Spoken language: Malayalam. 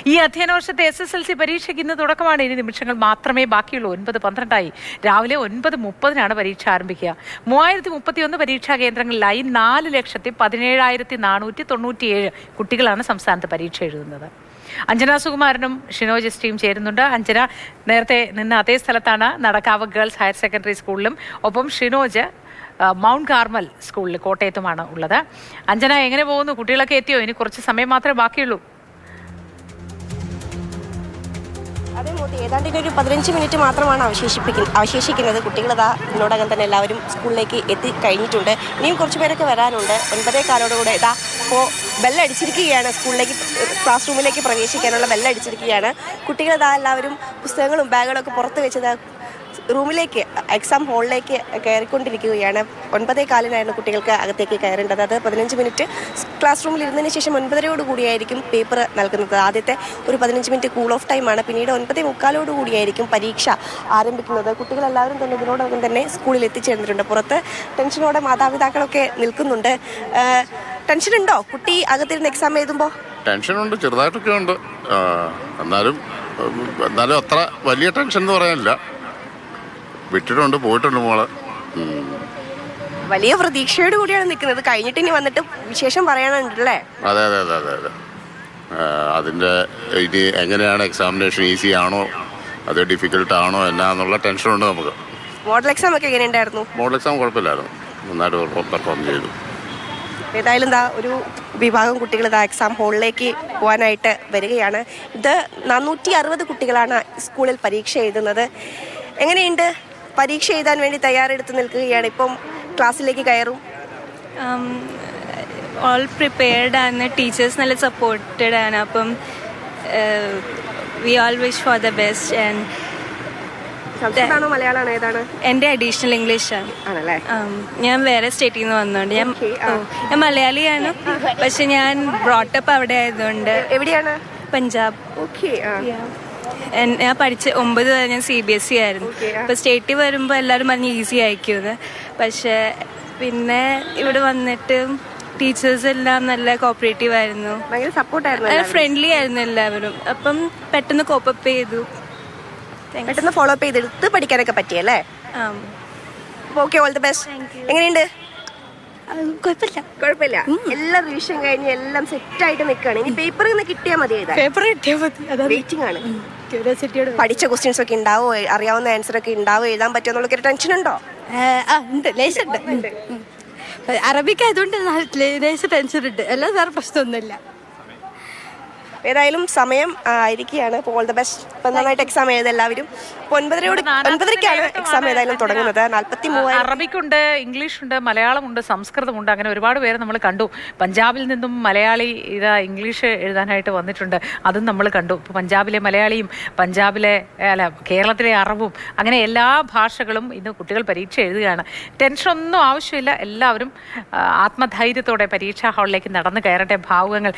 ഈ അധ്യയന വർഷത്തെ SSLC പരീക്ഷയ്ക്ക് ഇന്ന് തുടക്കമാണ്. ഇനി നിമിഷങ്ങൾ മാത്രമേ ബാക്കിയുള്ളൂ. 9:12 രാവിലെ 9:30 പരീക്ഷ ആരംഭിക്കുക. 3031 പരീക്ഷാ കേന്ദ്രങ്ങളിലായി 4,17,497 കുട്ടികളാണ് സംസ്ഥാനത്ത് പരീക്ഷ എഴുതുന്നത്. അഞ്ജന സുകുമാരനും ഷിനോ ജസ്റ്റിയും ചേരുന്നുണ്ട്. അഞ്ജന നേരത്തെ നിന്ന് അതേ സ്ഥലത്താണ്, നടക്കാവ് ഗേൾസ് ഹയർ സെക്കൻഡറി സ്കൂളിലും. ഒപ്പം ഷിനോജ് മൗണ്ട് കാർമൽ സ്കൂളിൽ കോട്ടയത്തുമാണ് ഉള്ളത്. അഞ്ജന, എങ്ങനെ പോകുന്നു? കുട്ടികളൊക്കെ എത്തിയോ? ഇനി കുറച്ച് സമയം മാത്രമേ ബാക്കിയുള്ളൂ. അതേ മോദി, ഏതാണ്ട് ഒരു 15 മിനിറ്റ് മാത്രമാണ് അവശേഷിക്കുന്നത്. കുട്ടികളതാ ഇതിനോടകം തന്നെ എല്ലാവരും സ്കൂളിലേക്ക് എത്തി കഴിഞ്ഞിട്ടുണ്ട്. ഇനിയും കുറച്ച് പേരൊക്കെ വരാനുണ്ട്. 9:15 ഇതാ ഇപ്പോൾ ബെല്ലടിച്ചിരിക്കുകയാണ്. സ്കൂളിലേക്ക് ക്ലാസ് റൂമിലേക്ക് പ്രവേശിക്കാനുള്ള ബെല്ലടിച്ചിരിക്കുകയാണ്. കുട്ടികളിതാ എല്ലാവരും പുസ്തകങ്ങളും ബാഗുകളൊക്കെ പുറത്ത് വെച്ചത് റൂമിലേക്ക്, എക്സാം ഹാളിലേക്ക് കയറിക്കൊണ്ടിരിക്കുകയാണ്. 9:15 കുട്ടികൾക്ക് അകത്തേക്ക് കയറേണ്ടത്. അത് 15 മിനിറ്റ് ക്ലാസ് റൂമിൽ ഇരുന്നതിന് ശേഷം 9:30 പേപ്പർ നൽകുന്നത്. ആദ്യത്തെ ഒരു 15 മിനിറ്റ് കൂൾ ഓഫ് ടൈമാണ്. പിന്നീട് 9:45 പരീക്ഷ ആരംഭിക്കുന്നത്. കുട്ടികളെല്ലാവരും തന്നെ ഇതിനോടകം തന്നെ സ്കൂളിൽ എത്തിച്ചേർന്നിട്ടുണ്ട്. പുറത്ത് ടെൻഷനോടെ മാതാപിതാക്കളൊക്കെ നിൽക്കുന്നുണ്ട്. ടെൻഷനുണ്ടോ കുട്ടി അകത്തിരുന്ന് എക്സാം എഴുതുമ്പോൾ? ടെൻഷനുണ്ട്, ചെറുതായിട്ടൊക്കെ ഉണ്ട്. എന്നാലും അത്ര വലിയ ടെൻഷൻ എന്ന് പറയാനില്ല. വിട്ടിട്ടുണ്ട്, പോയിട്ടുണ്ട് മോളെ. വലിയ പ്രതീക്ഷയോട് കൂടിയാണ് നിൽക്കുന്നത്. കഴിഞ്ഞിട്ട് ഇനി വന്നിട്ട് വിശേഷം പറയാനുണ്ടല്ലേ? അതെ അതെ അതെ അതെ അതെ അതിൻ്റെ ഇനി എങ്ങനെയാണ് എക്സാമിനേഷൻ, ഈസി ആണോ അത് ഡിഫിക്കൽട്ട് ആണോ എന്നാന്നുള്ള ടെൻഷനുണ്ട് നമുക്ക്. മോഡൽ എക്സാം ഒക്കെ എങ്ങനെയുണ്ടായിരുന്നു? മോഡൽ എക്സാം കുഴപ്പമില്ലായിരുന്നു, നന്നായിട്ട് പെർഫോം ചെയ്തു. ഏതായാലും ഒരു വിഭാഗം കുട്ടികൾ എക്സാം ഹാളിലേക്ക് പോകാനായിട്ട് വരികയാണ്. ഇത് 460 കുട്ടികളാണ് സ്കൂളിൽ പരീക്ഷ എഴുതുന്നത്. എങ്ങനെയുണ്ട്? പരീക്ഷ എഴുതാൻ വേണ്ടി തയ്യാറെടുത്ത് നിൽക്കുകയാണ്. ഇപ്പം ക്ലാസ്സിലേക്ക് കയറും. ഓൾ പ്രിപ്പയർഡ് ആണ്, ടീച്ചേഴ്സ് നല്ല സപ്പോർട്ടഡ് ആണ്. അപ്പം we all wish for the best. And സംസ്കൃതമാണോ മലയാളമാണോ ഏതാണ്? എൻ്റെ അഡീഷണൽ ഇംഗ്ലീഷാണ്. ആണല്ലേ? ഞാൻ വേറെ സ്റ്റേറ്റിൽ നിന്ന് വന്നതുകൊണ്ട് ഞാൻ മലയാളിയാണ്. പക്ഷെ ഞാൻ ബ്രോട്ടപ്പ് അവിടെ ആയതുകൊണ്ട്. എവിടെയാണ്? പഞ്ചാബ്. ഓക്കെ. ഞാൻ പഠിച്ച 9 വരെ ഞാൻ CBSE ആയിരുന്നു. അപ്പോൾ സ്റ്റേറ്റിൽ വരുമ്പോൾ എല്ലാവരും പറഞ്ഞ് ഈസി ആയിരിക്കുമെന്ന്. പക്ഷേ പിന്നെ ഇവിടെ വന്നിട്ട് ടീച്ചേഴ്സ് എല്ലാം നല്ല കോപ്പറേറ്റീവ് ആയിരുന്നു, ഭയങ്കര സപ്പോർട്ടായിരുന്നു, നല്ല ഫ്രണ്ട്ലി ആയിരുന്നു എല്ലാവരും. അപ്പം പെട്ടെന്ന് കോപ്പപ്പ് ചെയ്തു, പെട്ടെന്ന് ഫോളോ അപ്പ് ചെയ്തെടുത്ത് പഠിക്കാനൊക്കെ പറ്റിയല്ലേ? Okay, all the best. എങ്ങനെയുണ്ട്? കുഴപ്പമില്ല. എല്ലാം റിവിഷൻ കഴിഞ്ഞ് എല്ലാം സെറ്റ് ആയിട്ട് നിൽക്കുകയാണ്. ഇനി പേപ്പർ കിട്ടിയാൽ മതി. വെയിറ്റിംഗ് ആണ്. പഠിച്ച ക്വസ്റ്റ്യൻസ് ഒക്കെ ഉണ്ടാവോ, അറിയാവുന്ന ആൻസർ ഒക്കെ ഉണ്ടാവോ, എഴുതാൻ പറ്റുമെന്നുള്ള ടെൻഷൻ ഉണ്ടോ? അറബിക്ക് ആയതുകൊണ്ട് ടെൻഷൻ ഉണ്ട്, എല്ലാം വേറെ പ്രശ്നമൊന്നുമില്ല. ഏതായാലും സമയം ആയിരിക്കുകയാണ്. All the best. ഇപ്പം നന്നായിട്ട് എക്സാം എഴുതുക എല്ലാവരും. 9:30 എക്സാം ഏതായാലും തുടങ്ങുന്നത്. 43 അറബിക്കുണ്ട്, ഇംഗ്ലീഷുണ്ട്, മലയാളമുണ്ട്, സംസ്കൃതമുണ്ട്. അങ്ങനെ ഒരുപാട് പേര് നമ്മൾ കണ്ടു. പഞ്ചാബിൽ നിന്നും മലയാളി ഇംഗ്ലീഷ് എഴുതാനായിട്ട് വന്നിട്ടുണ്ട്, അതും നമ്മൾ കണ്ടു. ഇപ്പോൾ പഞ്ചാബിലെ മലയാളിയും കേരളത്തിലെ അറബും, അങ്ങനെ എല്ലാ ഭാഷകളും ഇന്ന് കുട്ടികൾ പരീക്ഷ എഴുതുകയാണ്. ടെൻഷനൊന്നും ആവശ്യമില്ല. എല്ലാവരും ആത്മധൈര്യത്തോടെ പരീക്ഷാ ഹാളിലേക്ക് നടന്നു കയറട്ടെ. ഭാവുകങ്ങൾ